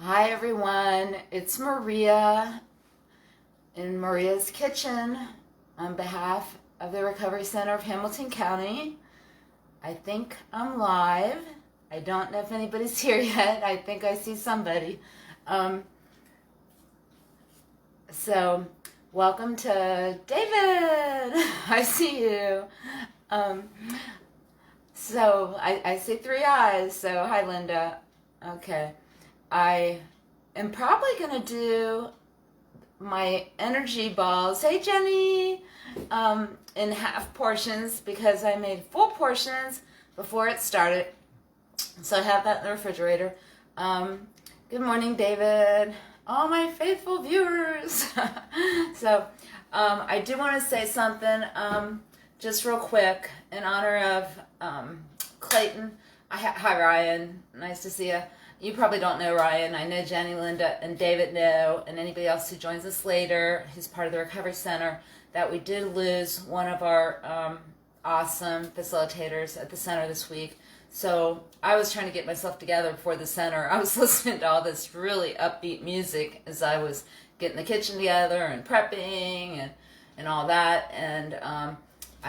Hi everyone, it's Maria in Maria's Kitchen on behalf of the Recovery Center of Hamilton County. I think I'm live. I don't know if anybody's here yet. I think I see somebody. So welcome to David. I see you. So I see three eyes. So hi Linda. Okay. I am probably going to do my energy balls, hey Jenny, in half portions because I made full portions before it started. So I have that in the refrigerator. Good morning, David. All my faithful viewers. So I do want to say something just real quick in honor of Clayton. Hi, Ryan. Nice to see you. You probably don't know Ryan. I know Jenny, Linda, and David know, and anybody else who joins us later, who's part of the Recovery Center, that we did lose one of our awesome facilitators at the center this week. So I was trying to get myself together before the center. I was listening to all this really upbeat music as I was getting the kitchen together and prepping and all that. And I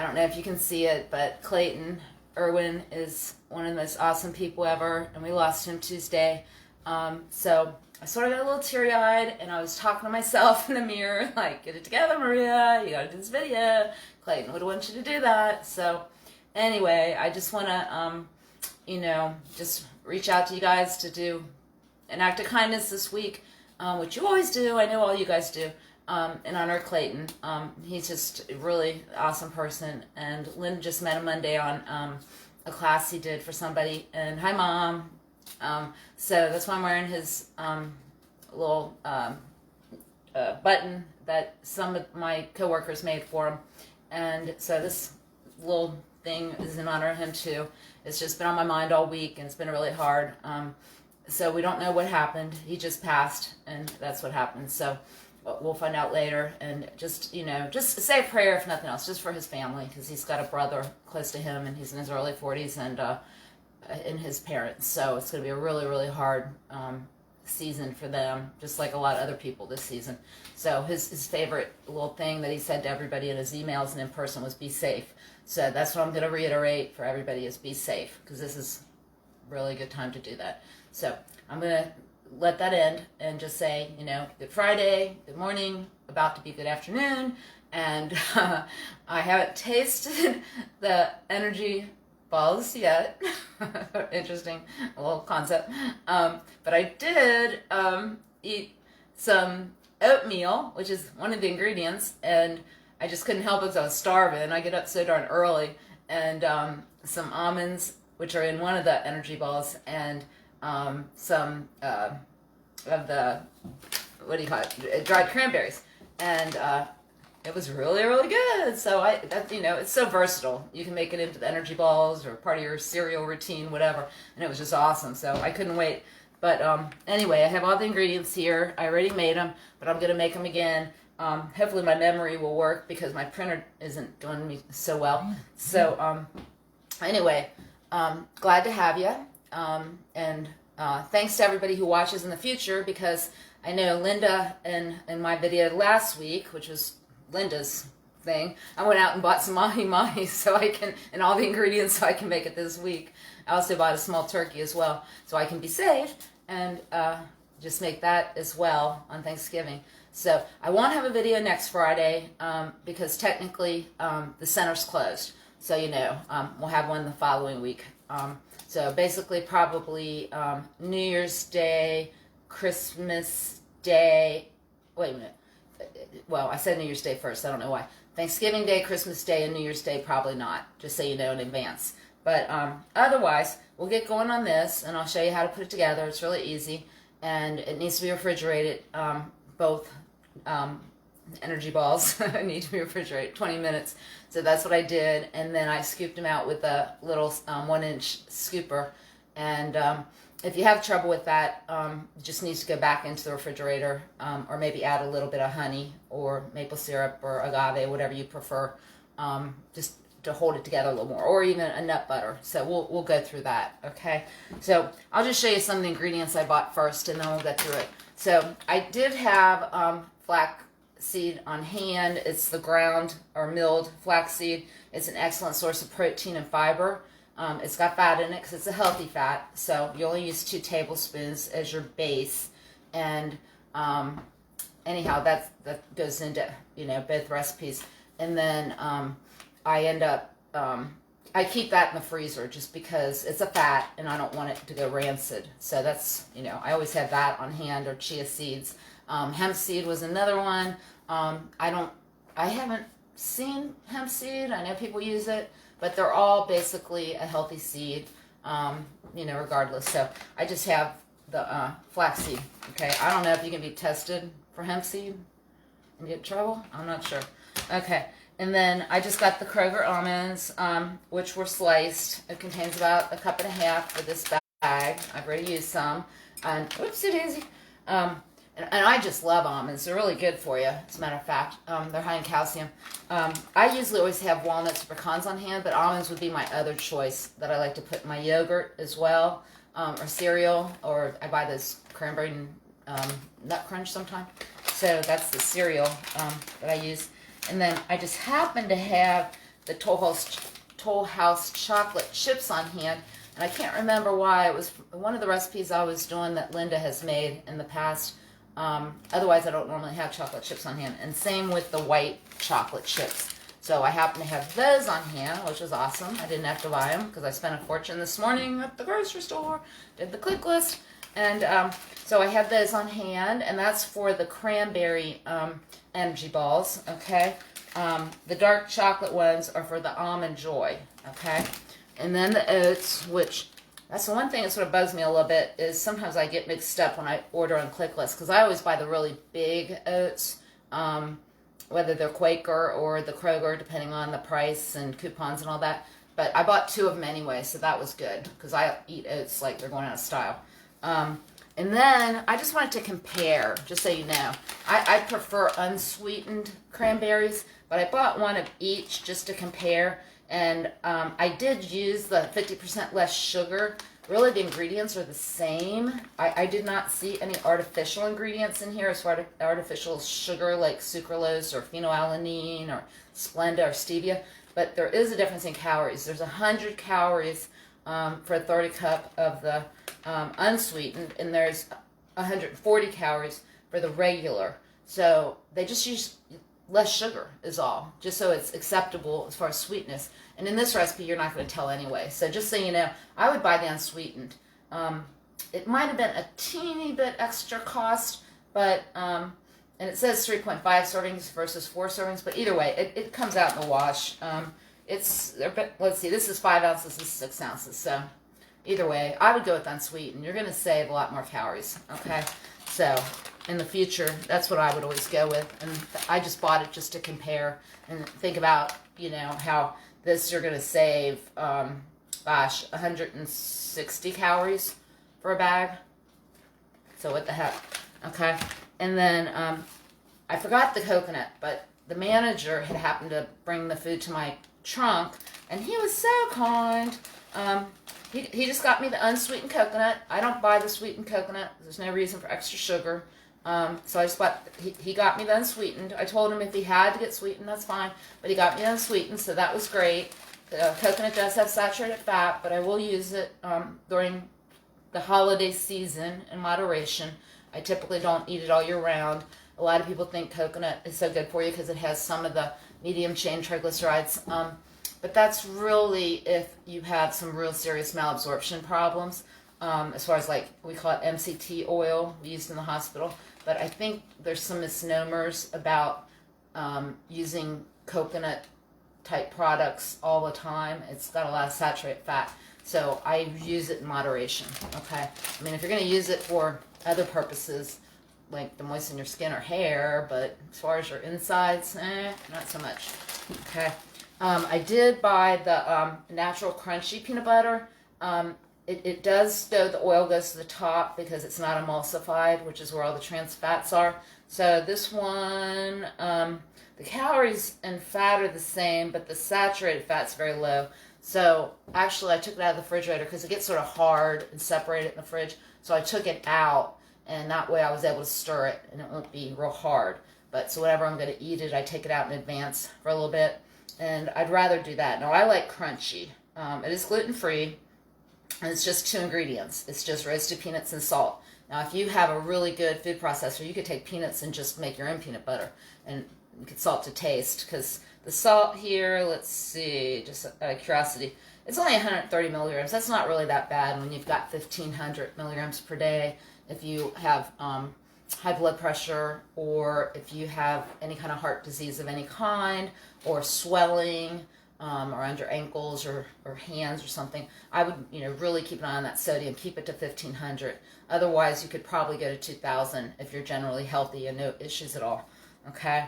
don't know if you can see it, but Clayton Irwin is one of the most awesome people ever, and we lost him Tuesday. So I sort of got a little teary-eyed, and I was talking to myself in the mirror, like, get it together, Maria, you gotta do this video. Clayton would want you to do that. So anyway, I just want to, just reach out to you guys to do an act of kindness this week, which you always do. I know all you guys do. In honor of Clayton. He's just a really awesome person, and Lynn just met him Monday on a class he did for somebody, and hi Mom. So that's why I'm wearing his little button that some of my coworkers made for him, and so this little thing is in honor of him too. It's just been on my mind all week, and it's been really hard. So we don't know what happened. He just passed, and that's what happened. So we'll find out later, and just say a prayer if nothing else, just for his family, because he's got a brother close to him, and he's in his early 40s, and his parents. So it's going to be a really, really hard season for them, just like a lot of other people this season. So his favorite little thing that he said to everybody in his emails and in person was be safe. So that's what I'm going to reiterate for everybody is be safe, because this is a really good time to do that. So I'm going to let that end and just say, good Friday, good morning, about to be good afternoon, and I haven't tasted the energy balls yet. Interesting little concept. But I did eat some oatmeal, which is one of the ingredients, and I just couldn't help it because I was starving. I get up so darn early, and some almonds, which are in one of the energy balls, and some of the, what do you call it, dried cranberries, and it was really, really good. So it's so versatile. You can make it into the energy balls or part of your cereal routine, whatever, and it was just awesome. So I couldn't wait. But anyway, I have all the ingredients here. I already made them, but I'm going to make them again. Hopefully my memory will work because my printer isn't doing me so well. So anyway, glad to have you. And thanks to everybody who watches in the future, because I know Linda in my video last week, which was Linda's thing, I went out and bought some mahi-mahi so I can, and all the ingredients so I can make it this week. I also bought a small turkey as well so I can be safe and just make that as well on Thanksgiving. So I won't have a video next Friday because technically the center's closed. So we'll have one the following week. So basically probably New Year's Day, Christmas Day, wait a minute. Well, I said New Year's Day first, I don't know why. Thanksgiving Day, Christmas Day, and New Year's Day probably not, just so you know in advance. But otherwise, we'll get going on this, and I'll show you how to put it together. It's really easy, and it needs to be refrigerated. Both energy balls need to be refrigerated 20 minutes. So that's what I did, and then I scooped them out with a little 1-inch scooper. And if you have trouble with that, it just needs to go back into the refrigerator, or maybe add a little bit of honey or maple syrup or agave, whatever you prefer. Just to hold it together a little more, or even a nut butter. So we'll go through that, okay? So I'll just show you some of the ingredients I bought first, and then we'll get through it. So I did have flaxseed on hand. It's the ground or milled flaxseed. It's an excellent source of protein and fiber. It's got fat in it because it's a healthy fat. So you only use 2 tablespoons as your base, and anyhow, that goes into both recipes. And then I end up I keep that in the freezer just because it's a fat and I don't want it to go rancid. So that's I always have that on hand, or chia seeds. Hemp seed was another one. I haven't seen hemp seed. I know people use it, but they're all basically a healthy seed, regardless. So I just have the flaxseed. Okay, I don't know if you can be tested for hemp seed and get in trouble. I'm not sure. Okay, and then I just got the Kroger almonds, which were sliced. It contains about 1.5 cups for this bag. I've already used some. And whoopsie daisy. And I just love almonds. They're really good for you, as a matter of fact. They're high in calcium. I usually always have walnuts or pecans on hand, but almonds would be my other choice that I like to put in my yogurt as well, or cereal, or I buy this Cranberry and Nut Crunch sometimes. So that's the cereal that I use. And then I just happen to have the Toll House chocolate chips on hand. And I can't remember why. It was one of the recipes I was doing that Linda has made in the past. Otherwise, I don't normally have chocolate chips on hand. And same with the white chocolate chips. So I happen to have those on hand, which was awesome. I didn't have to buy them because I spent a fortune this morning at the grocery store. Did the click list. And so I have those on hand. And that's for the cranberry energy balls, okay? The dark chocolate ones are for the almond joy, okay? And then the oats, which that's the one thing that sort of bugs me a little bit, is sometimes I get mixed up when I order on ClickList, because I always buy the really big oats, whether they're Quaker or the Kroger, depending on the price and coupons and all that. But I bought 2 of them anyway, so that was good, because I eat oats like they're going out of style. And then I just wanted to compare, just so you know. I prefer unsweetened cranberries, but I bought 1 of each just to compare. And I did use the 50% less sugar. Really, the ingredients are the same. I did not see any artificial ingredients in here as far as artificial sugar like sucralose or phenylalanine or Splenda or stevia. But there is a difference in calories. There's 100 calories for a 30 cup of the unsweetened, and there's 140 calories for the regular. So they just use less sugar is all, just so it's acceptable as far as sweetness. And in this recipe, you're not going to tell anyway. So just so you know, I would buy the unsweetened. It might have been a teeny bit extra cost, but and it says 3.5 servings versus 4 servings. But either way, it comes out in the wash. Let's see, this is 5 ounces, this is 6 ounces. So either way, I would go with unsweetened. You're going to save a lot more calories. Okay, so in the future, that's what I would always go with. And I just bought it just to compare and think about, how this you're going to save, 160 calories for a bag. So what the heck? Okay. And then I forgot the coconut, but the manager had happened to bring the food to my trunk, and he was so kind. He just got me the unsweetened coconut. I don't buy the sweetened coconut. There's no reason for extra sugar. So I just bought, he got me the unsweetened. I told him if he had to get sweetened, that's fine. But he got me the unsweetened, so that was great. Coconut does have saturated fat, but I will use it during the holiday season in moderation. I typically don't eat it all year round. A lot of people think coconut is so good for you because it has some of the medium chain triglycerides. But that's really if you have some real serious malabsorption problems, as far as like we call it MCT oil we used in the hospital. But I think there's some misnomers about using coconut type products all the time. It's got a lot of saturated fat. So I use it in moderation, okay? I mean, if you're going to use it for other purposes, like to moisten your skin or hair, but as far as your insides, not so much, okay? I did buy the natural crunchy peanut butter. It does go, the oil goes to the top because it's not emulsified, which is where all the trans fats are. So this one, the calories and fat are the same, but the saturated fat's very low. So actually I took it out of the refrigerator because it gets sort of hard and separated in the fridge. So I took it out, and that way I was able to stir it and it won't be real hard. But so whenever I'm going to eat it, I take it out in advance for a little bit, and I'd rather do that. Now I like crunchy. It is gluten-free, and it's just 2 ingredients. It's just roasted peanuts and salt. Now if you have a really good food processor, you could take peanuts and just make your own peanut butter, and you could salt to taste, because the salt here, let's see, just out of curiosity, it's only 130 milligrams. That's not really that bad when you've got 1,500 milligrams per day. If you have high blood pressure, or if you have any kind of heart disease of any kind, or swelling around your ankles or hands or something, I would really keep an eye on that sodium. Keep it to 1,500. Otherwise, you could probably go to 2,000 if you're generally healthy and no issues at all. Okay.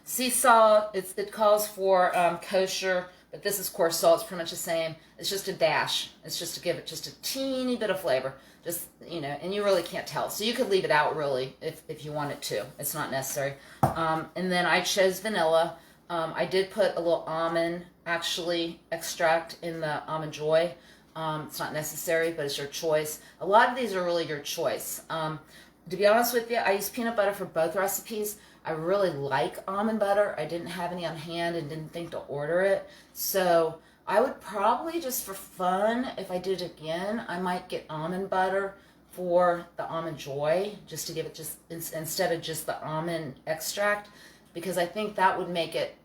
Sea salt, it calls for kosher, but this is coarse salt. It's pretty much the same. It's just a dash. It's just to give it just a teeny bit of flavor. Just, and you really can't tell. So you could leave it out, really, if you wanted to. It's not necessary. And then I chose vanilla. I did put a little almond, actually, extract in the Almond Joy. It's not necessary, but it's your choice. A lot of these are really your choice. To be honest with you, I use peanut butter for both recipes. I really like almond butter. I didn't have any on hand and didn't think to order it. So I would probably, just for fun, if I did it again, I might get almond butter for the Almond Joy, just to give it just, instead of just the almond extract, because I think that would make it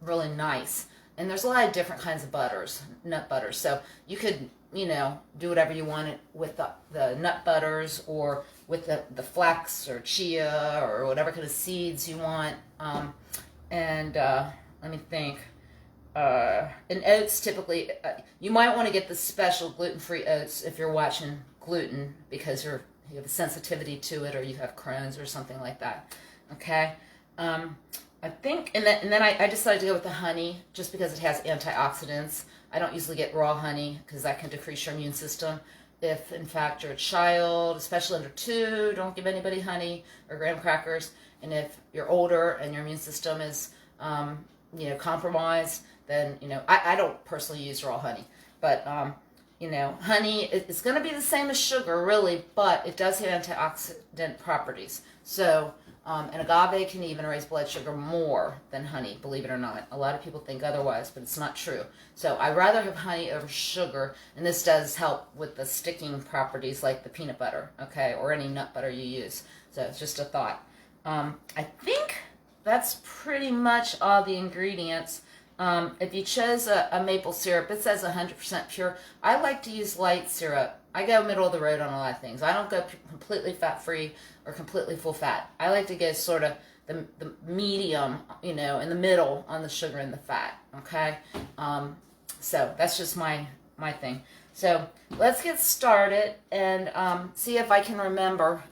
really nice. And there's a lot of different kinds of butters, nut butters. So you could, do whatever you want with the nut butters, or with the flax or chia or whatever kind of seeds you want. Let me think. And oats, typically, you might want to get the special gluten-free oats if you're watching gluten, because you have a sensitivity to it, or you have Crohn's or something like that. Okay. I think, and then I decided to go with the honey, just because it has antioxidants. I don't usually get raw honey, because that can decrease your immune system. If, in fact, you're a child, especially under 2, don't give anybody honey or graham crackers. And if you're older and your immune system is, compromised, then, I don't personally use raw honey. But, honey is going to be the same as sugar, really, but it does have antioxidant properties. So, and agave can even raise blood sugar more than honey, believe it or not. A lot of people think otherwise, but it's not true. So I'd rather have honey over sugar, and this does help with the sticking properties like the peanut butter, okay, or any nut butter you use. So it's just a thought. I think that's pretty much all the ingredients. If you chose a maple syrup, it says 100% pure. I like to use light syrup. I go middle of the road on a lot of things. I don't go completely fat-free or completely full fat. I like to go sort of the medium, in the middle on the sugar and the fat, okay? So that's just my thing. So let's get started and see if I can remember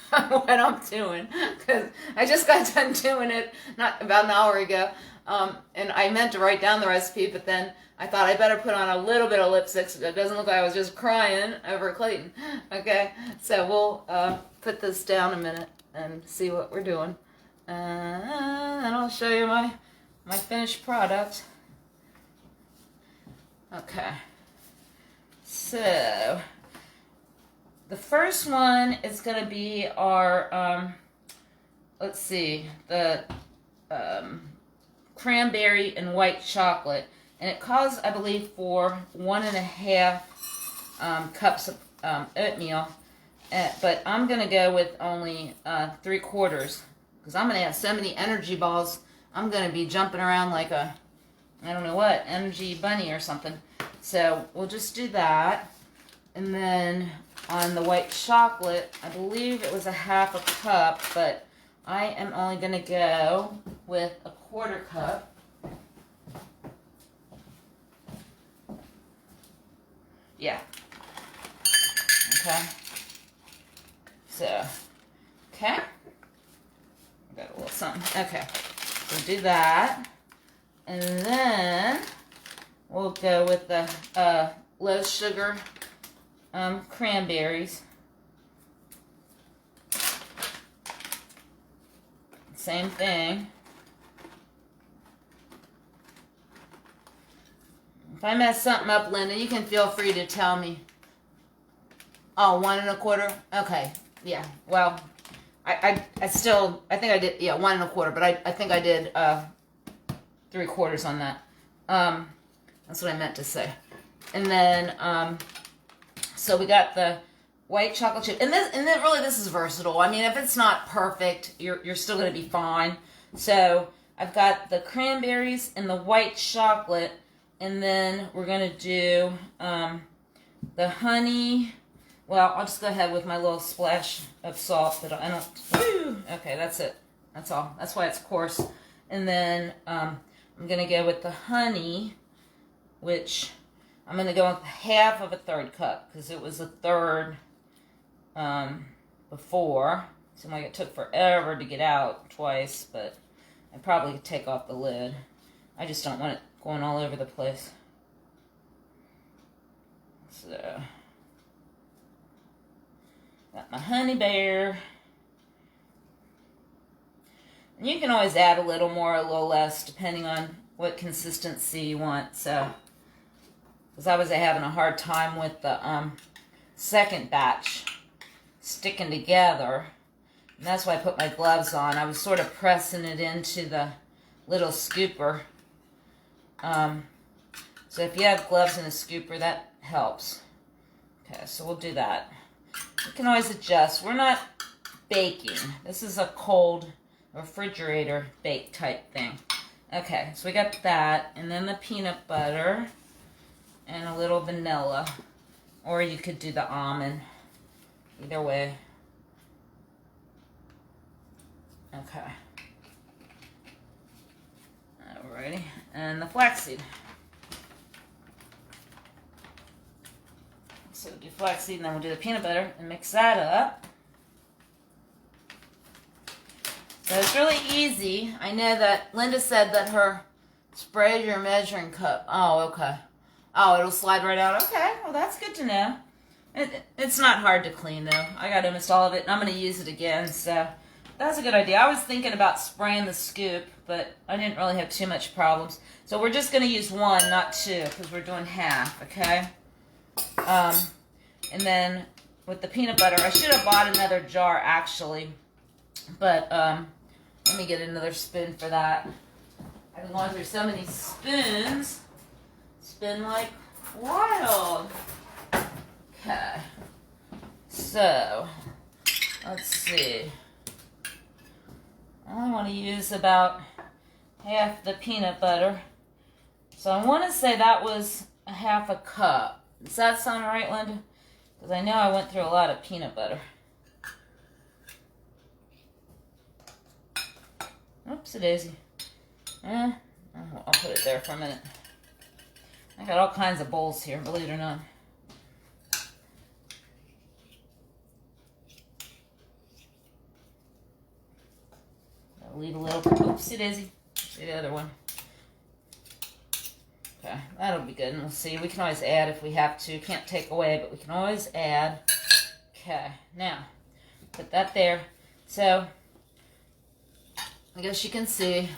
what I'm doing, because I just got done doing it not about an hour ago. And I meant to write down the recipe, but then I thought I better put on a little bit of lipstick so it doesn't look like I was just crying over Clayton. Okay, so we'll put this down a minute and see what we're doing. And I'll show you my finished product. Okay, so the first one is going to be our, let's see, the cranberry and white chocolate. And it calls, I believe, for 1.5 cups of oatmeal. But I'm going to go with only 3/4, because I'm going to have so many energy balls. I'm going to be jumping around like a, I don't know what, energy bunny or something. So we'll just do that. And then on the white chocolate, I believe it was 1/2 cup, but I am only going to go with 1/4 cup. Yeah. Okay. So, okay. Got a little something. Okay. We'll do that. And then we'll go with the low sugar cranberries. Same thing. I mess something up, Linda, you can feel free to tell me. Oh, 1 1/4? Okay. Yeah. Well, I think I did, yeah, 1 1/4, but I think I did 3/4 on that. That's what I meant to say. And then, so we got the white chocolate chip. And then really this is versatile. I mean, if it's not perfect, you're still going to be fine. So I've got the cranberries and the white chocolate. And then we're going to do the honey. Well, I'll just go ahead with my little splash of salt. But I don't... Woo, okay, that's it. That's all. That's why it's coarse. And then I'm going to go with the honey, which I'm going to go with 1/2 of a 1/3 cup. Because it was a 1/3 before. Seemed like it took forever to get out twice. But I probably could take off the lid. I just don't want it going all over the place. So, got my honey bear. And you can always add a little more, a little less, depending on what consistency you want. So, because I was having a hard time with the second batch sticking together. And that's why I put my gloves on. I was sort of pressing it into the little scooper. So if you have gloves and a scooper, that helps. Okay, so we'll do that. You can always adjust. We're not baking. This is a cold refrigerator bake type thing. Okay, so we got that, and then the peanut butter, and a little vanilla. Or you could do the almond. Either way. Okay. Alrighty, and the flaxseed. So we'll do flaxseed, and then we'll do the peanut butter, and mix that up. So it's really easy. I know that Linda said that her sprayed your measuring cup. Oh, okay. Oh, it'll slide right out. Okay, well that's good to know. It's not hard to clean though. I got almost all of it, and I'm going to use it again, so that's a good idea. I was thinking about spraying the scoop, but I didn't really have too much problems. So we're just going to use 1, not 2, because we're doing half, okay? And then with the peanut butter, I should have bought another jar actually, but let me get another spoon for that. I've been going through so many spoons. It's been like wild. Okay. So, let's see. I only want to use about half the peanut butter. So I want to say that was a 1/2 cup. Does that sound right, Linda? Because I know I went through a lot of peanut butter. Oopsie daisy. I'll put it there for a minute. I got all kinds of bowls here, believe it or not. I'll leave a little. Oopsie daisy. See the other one. Okay, that'll be good, and we'll see. We can always add if we have to. Can't take away, but we can always add. Okay, now, put that there. So, I guess you can see.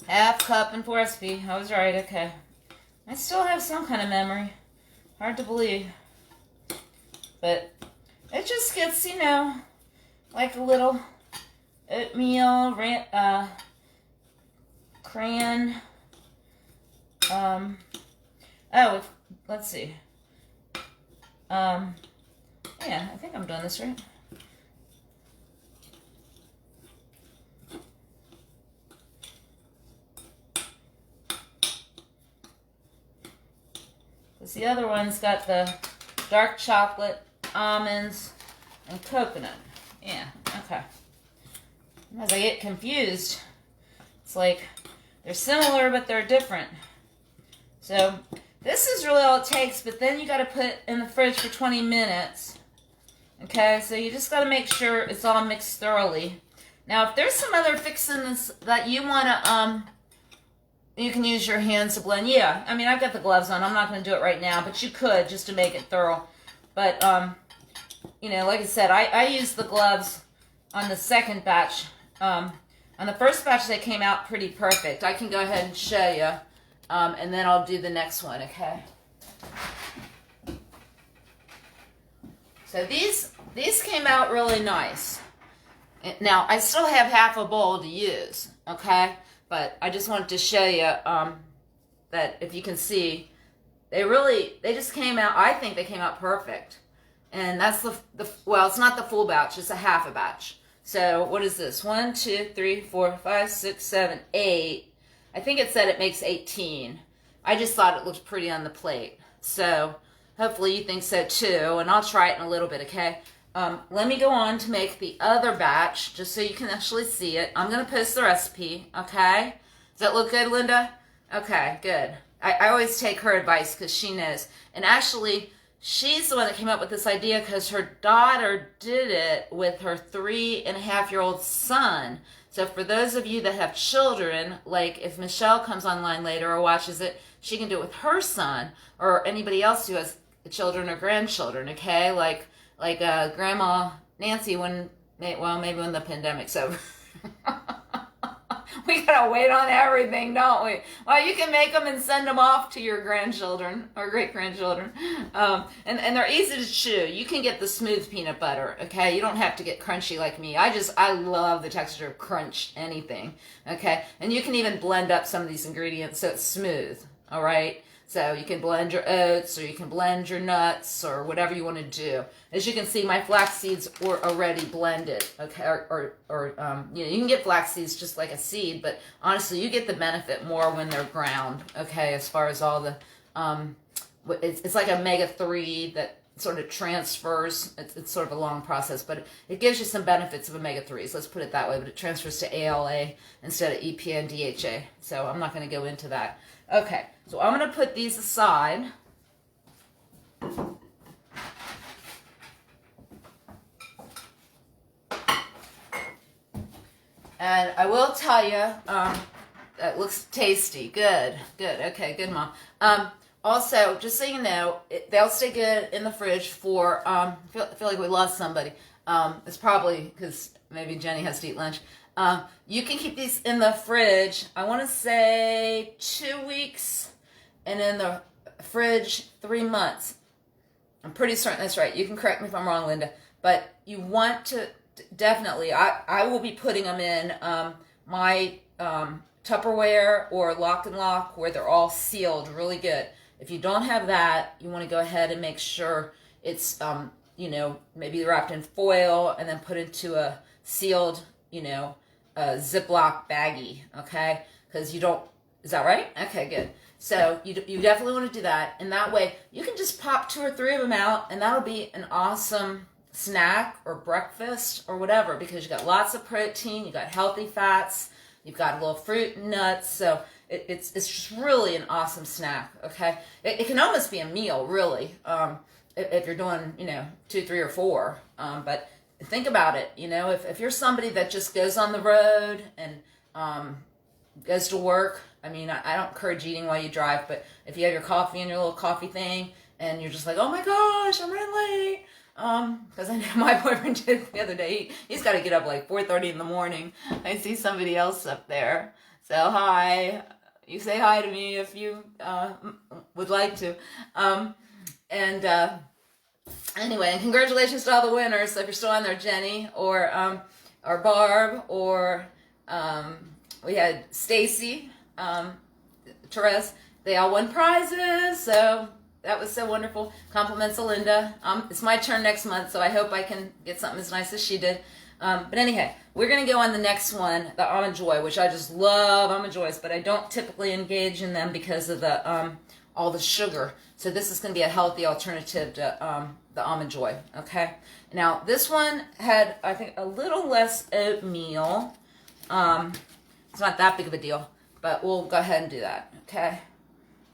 1/2 cup and 4 recipe. I was right, okay. I still have some kind of memory. Hard to believe. But it just gets, you know, like a little oatmeal, crayon. Let's see. Yeah, I think I'm doing this right. Because the other one's got the dark chocolate, almonds, and coconut. Yeah, okay. As I get confused, it's like they're similar, but they're different. So this is really all it takes, but then you got to put in the fridge for 20 minutes. Okay, so you just got to make sure it's all mixed thoroughly. Now, if there's some other fixings that you want to, you can use your hands to blend. Yeah, I mean, I've got the gloves on. I'm not going to do it right now, but you could just to make it thorough. But, you know, like I said, I used the gloves on the second batch. On the first batch, they came out pretty perfect. I can go ahead and show you. and then I'll do the next one, okay? So these came out really nice. Now, I still have half a bowl to use, okay? But I just wanted to show you that if you can see, they just came out, I think they came out perfect. And that's well, it's not the full batch, it's a half a batch. So what is this? 1, 2, 3, 4, 5, 6, 7, 8. I think it said it makes 18. I just thought it looked pretty on the plate. So hopefully you think so too, and I'll try it in a little bit, okay? Let me go on to make the other batch, just so you can actually see it. I'm going to post the recipe, okay? Does that look good, Linda? Okay, good. I always take her advice because she knows. And actually, she's the one that came up with this idea because her daughter did it with her 3.5-year-old son. So for those of you that have children, like if Michelle comes online later or watches it, she can do it with her son or anybody else who has children or grandchildren, okay? Like Grandma Nancy maybe when the pandemic's over. We gotta wait on everything, don't we? Well, you can make them and send them off to your grandchildren or great-grandchildren. And they're easy to chew. You can get the smooth peanut butter, okay? You don't have to get crunchy like me. I love the texture of crunch anything, okay? And you can even blend up some of these ingredients so it's smooth, all right? So you can blend your oats or you can blend your nuts or whatever you want to do. As you can see, my flax seeds were already blended, okay? You can get flax seeds just like a seed, but honestly, you get the benefit more when they're ground, okay? As far as all the, it's like omega-3 that sort of transfers. It's sort of a long process, but it gives you some benefits of omega-3s. Let's put it that way, but it transfers to ALA instead of EPA and DHA. So I'm not going to go into that. Okay, so I'm going to put these aside. And I will tell you, that looks tasty. Good. Okay, good, Mom. Also, just so you know, they'll stay good in the fridge for, I feel like we lost somebody. It's probably because maybe Jenny has to eat lunch. You can keep these in the fridge, I want to say 2 weeks, and in the fridge 3 months. I'm pretty certain that's right. You can correct me if I'm wrong, Linda. But you want to definitely, I will be putting them in my Tupperware or Lock and Lock where they're all sealed really good. If you don't have that, you want to go ahead and make sure it's, maybe wrapped in foil and then put into a sealed, a Ziploc baggie, okay? Because you don't, is that right? Okay, good. So you definitely want to do that. And that way you can just pop 2 or 3 of them out and that'll be an awesome snack or breakfast or whatever because you got lots of protein, you got healthy fats, you've got a little fruit and nuts. So it's just really an awesome snack, okay? It can almost be a meal, really, if you're doing, 2, 3, or 4. But think about it, if you're somebody that just goes on the road and goes to work, I don't encourage eating while you drive, but if you have your coffee and your little coffee thing and you're just like, oh my gosh, I'm running late. Because I know my boyfriend did the other day. He's got to get up like 4:30 in the morning. I see somebody else up there. So hi. You say hi to me if you would like to. Anyway, and congratulations to all the winners. So if you're still on there, Jenny or Barb or we had Stacy, Therese. They all won prizes. So that was so wonderful. Compliments to Linda. It's my turn next month, so I hope I can get something as nice as she did. But anyhow, we're going to go on the next one, the Almond Joy, which I just love Almond Joys, but I don't typically engage in them because of the all the sugar. So this is going to be a healthy alternative to the Almond Joy, okay? Now, this one had, I think, a little less oatmeal. It's not that big of a deal, but we'll go ahead and do that, okay?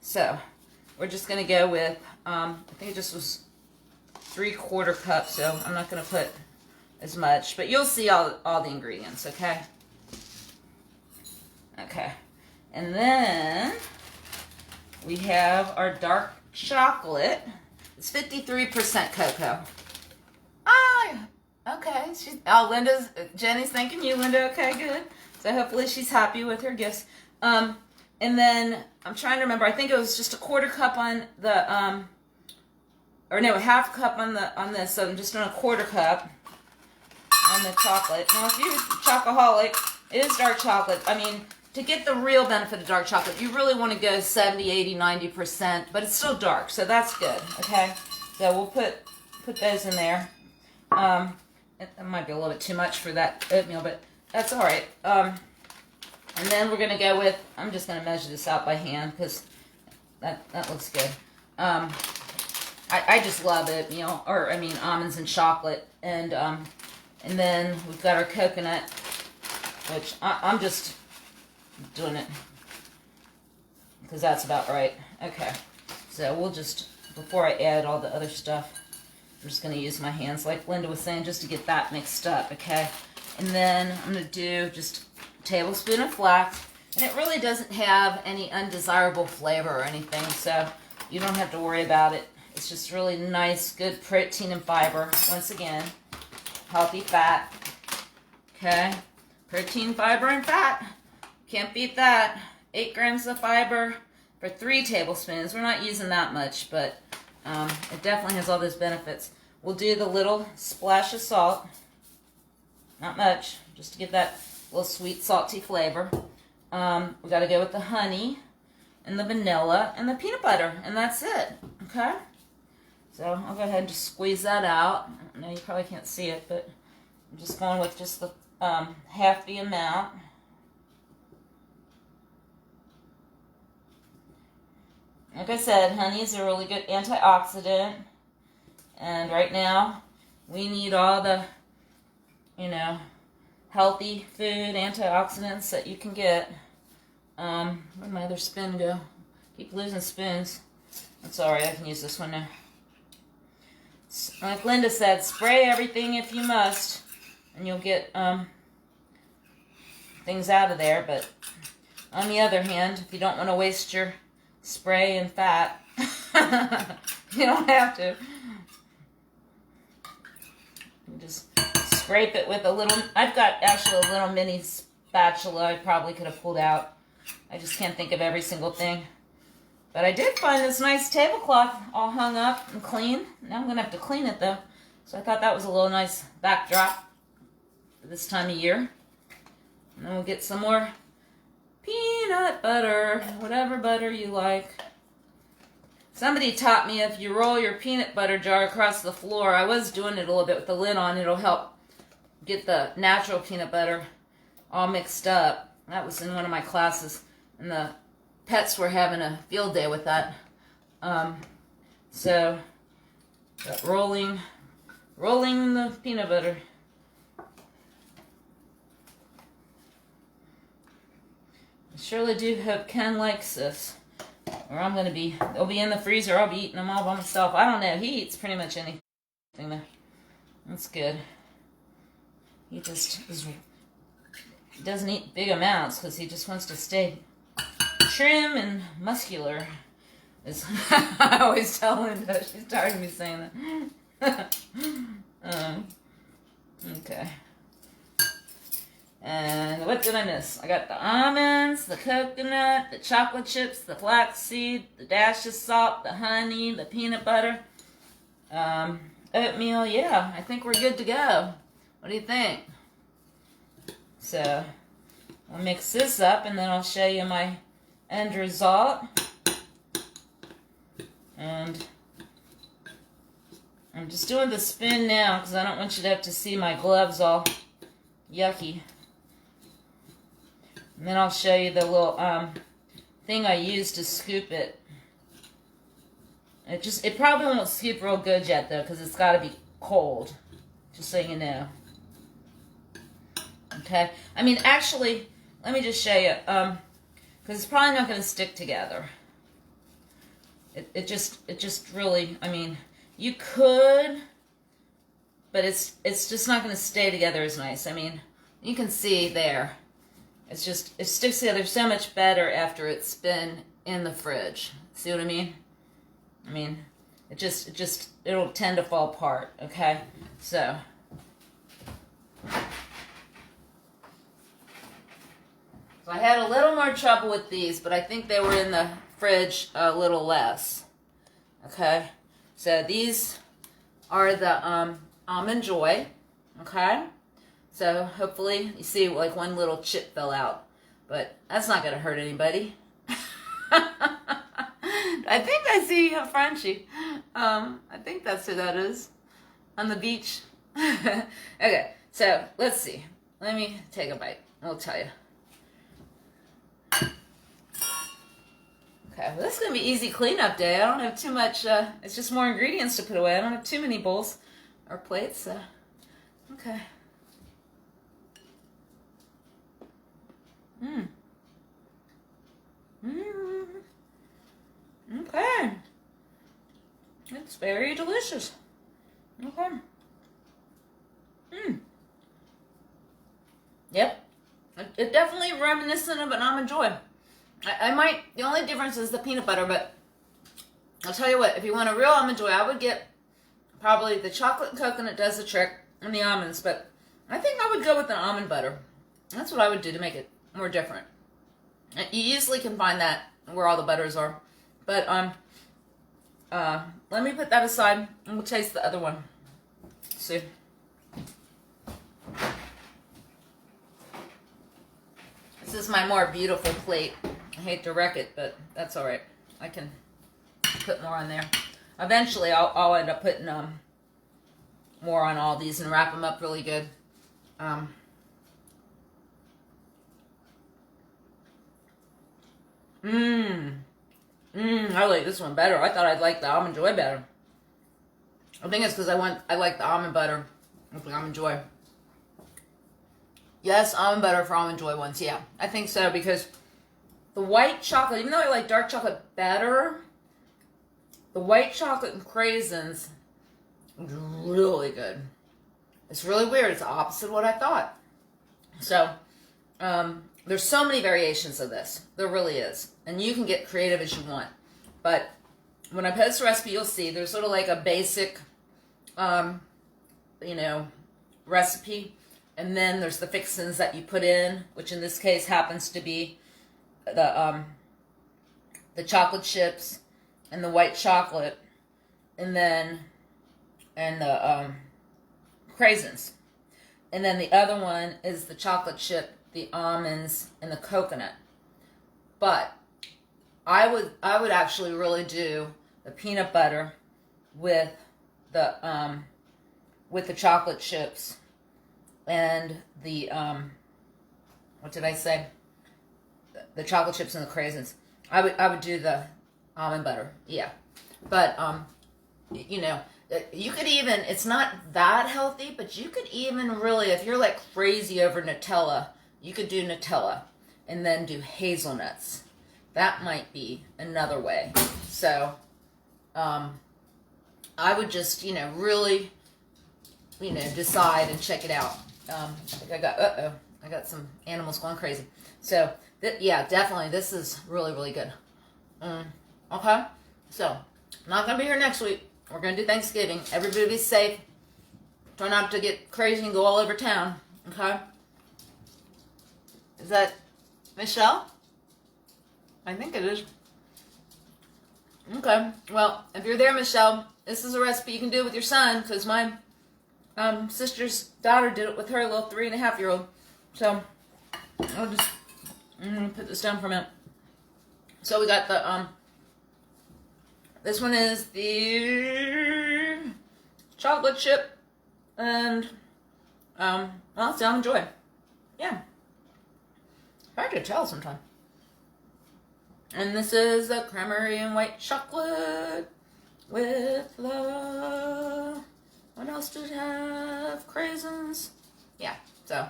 So we're just going to go with, I think it just was 3/4 cup, so I'm not going to put as much, but you'll see all the ingredients, okay? Okay. And then we have our dark chocolate. It's 53% cocoa. Ah, okay. Jenny's thanking you, Linda. Okay, good. So hopefully she's happy with her gifts. And then I'm trying to remember. I think it was just a quarter cup on the or no, a half cup on this. So I'm just doing a quarter cup on the chocolate. Now, if you're chocoholic, it is dark chocolate. I mean, to get the real benefit of dark chocolate, you really want to go 70, 80, 90%, but it's still dark, so that's good. Okay, so we'll put those in there. It might be a little bit too much for that oatmeal, but that's all right. And then we're going to go with, I'm just going to measure this out by hand because that looks good. I just love oatmeal, or I mean almonds and chocolate. And then we've got our coconut, which I'm just doing it because that's about right. Okay, so we'll just, before I add all the other stuff, I'm just going to use my hands, like Linda was saying, just to get that mixed up, okay? And then I'm going to do just a tablespoon of flax. And it really doesn't have any undesirable flavor or anything, so you don't have to worry about it. It's just really nice, good protein and fiber. Once again, healthy fat, okay? Protein, fiber, and fat. Can't beat that. 8 grams of fiber for 3 tablespoons. We're not using that much, but it definitely has all those benefits. We'll do the little splash of salt. Not much, just to give that little sweet, salty flavor. We got to go with the honey and the vanilla and the peanut butter, and that's it. Okay? So I'll go ahead and just squeeze that out. I know you probably can't see it, but I'm just going with just the half the amount. Like I said, honey is a really good antioxidant. And right now, we need all the, healthy food, antioxidants that you can get. Where'd my other spoon go? Keep losing spoons. That's alright, I can use this one now. Like Linda said, spray everything if you must. And you'll get things out of there. But on the other hand, if you don't want to waste your spray and fat, you don't have to. You just scrape it with a little, I've got actually a little mini spatula I probably could have pulled out. I just can't think of every single thing. But I did find this nice tablecloth all hung up and clean. Now I'm going to have to clean it though. So I thought that was a little nice backdrop for this time of year. And then we'll get some more peanut butter, whatever butter you like. Somebody taught me if you roll your peanut butter jar across the floor, I was doing it a little bit with the lid on, it'll help get the natural peanut butter all mixed up. That was in one of my classes, and the pets were having a field day with that. So, got rolling the peanut butter. I surely do hope Ken likes this. Or I'm going to be, they'll be in the freezer, I'll be eating them all by myself. I don't know, he eats pretty much anything there. That's good. He just doesn't eat big amounts because he just wants to stay trim and muscular. I always tell Linda, she's tired of me saying that. Okay. And what did I miss? I got the almonds, the coconut, the chocolate chips, the flaxseed, the dash of salt, the honey, the peanut butter, oatmeal. Yeah, I think we're good to go. What do you think? So, I'll mix this up and then I'll show you my end result. And I'm just doing the spoon now because I don't want you to have to see my gloves all yucky. And then I'll show you the little thing I used to scoop it. It probably won't scoop real good yet though, because it's got to be cold. Just so you know. Okay. I mean, actually, let me just show you, because it's probably not going to stick together. It just really, I mean, you could, but it's just not going to stay together as nice. I mean, you can see there. It sticks together so much better after it's been in the fridge. See what I mean? I mean, it'll tend to fall apart, okay? So, So I had a little more trouble with these, but I think they were in the fridge a little less. Okay, so these are the Almond Joy. Okay, so hopefully you see like one little chip fell out, but that's not gonna hurt anybody. I think I see a Frenchie. I think that's who that is on the beach. Okay, so let's see. Let me take a bite. I'll tell you. Okay, well, this is going to be easy cleanup day. I don't have too much, it's just more ingredients to put away. I don't have too many bowls or plates, so, okay. Okay. It's very delicious. Okay. Yep. It's definitely reminiscent of an Almond Joy. I might, the only difference is the peanut butter, but I'll tell you what, if you want a real Almond Joy, I would get probably the chocolate and coconut does the trick, and the almonds, but I think I would go with the almond butter. That's what I would do to make it more different. You easily can find that where all the butters are, but let me put that aside, and we'll taste the other one. Let's see. This is my more beautiful plate. I hate to wreck it, but that's all right. I can put more on there. Eventually, I'll end up putting more on all these and wrap them up really good. I like this one better. I thought I'd like the Almond Joy better. I think it's because I like the almond butter with the Almond Joy. Yes, almond butter for Almond Joy ones. Yeah, I think so because the white chocolate, even though I like dark chocolate better, the white chocolate and craisins is really good. It's really weird. It's the opposite of what I thought. So, there's so many variations of this. There really is. And you can get creative as you want. But when I post the recipe, you'll see there's sort of like a basic, recipe. And then there's the fixins that you put in, which in this case happens to be the chocolate chips and the white chocolate, and the craisins. And then the other one is the chocolate chip, the almonds, and the coconut. But I would actually really do the peanut butter with the chocolate chips and the what did I say? The chocolate chips and the craisins. I would do the almond butter, yeah. But you could even, it's not that healthy, but you could even really, if you're like crazy over Nutella, you could do Nutella and then do hazelnuts. That might be another way. So, I would just, really, decide and check it out. I got some animals going crazy. So, yeah, definitely, this is really, really good. Okay, so, I'm not going to be here next week. We're going to do Thanksgiving. Everybody be safe. Try not to get crazy and go all over town. Okay? Is that Michelle? I think it is. Okay. Well, if you're there, Michelle, this is a recipe you can do with your son, because my sister's daughter did it with her little 3.5-year-old. So, I'm going to put this down for a minute. So, we got the, this one is the chocolate chip and, well, it's Almond Joy. Yeah. Hard to tell sometimes. And this is the cranberry and white chocolate with the, what else did it have? Craisins. Yeah, so,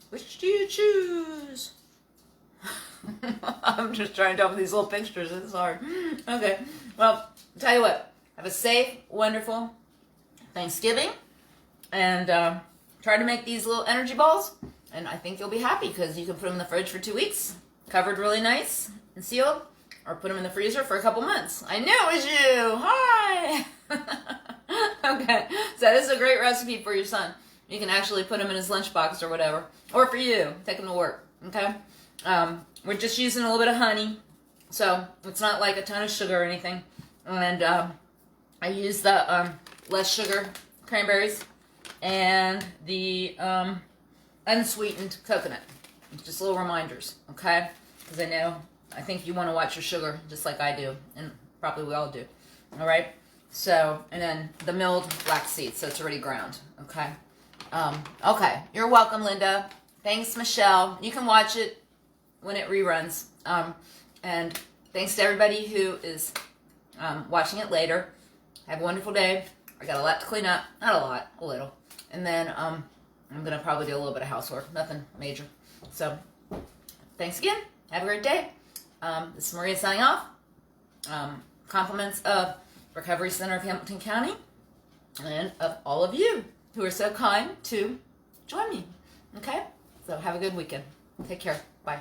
which do you choose? I'm just trying to tell these little pictures. It's hard. Okay. Well, I'll tell you what. Have a safe, wonderful Thanksgiving. And try to make these little energy balls. And I think you'll be happy because you can put them in the fridge for 2 weeks. Covered really nice and sealed. Or put them in the freezer for a couple months. I knew it was you. Hi. Okay. So this is a great recipe for your son. You can actually put him in his lunchbox or whatever. Or for you. Take him to work. Okay. We're just using a little bit of honey, so it's not like a ton of sugar or anything. And I use the less sugar cranberries and the unsweetened coconut. It's just little reminders, okay? Because I think you want to watch your sugar just like I do, and probably we all do. All right? So, and then the milled black seeds, so it's already ground, okay? Okay, you're welcome, Linda. Thanks, Michelle. You can watch it when it reruns. And thanks to everybody who is watching it later. Have a wonderful day. I got a lot to clean up. Not a lot, a little. And then I'm going to probably do a little bit of housework. Nothing major. So, thanks again. Have a great day. This is Maria signing off. Compliments of Recovery Center of Hamilton County and of all of you who are so kind to join me. Okay? So have a good weekend. Take care. Bye.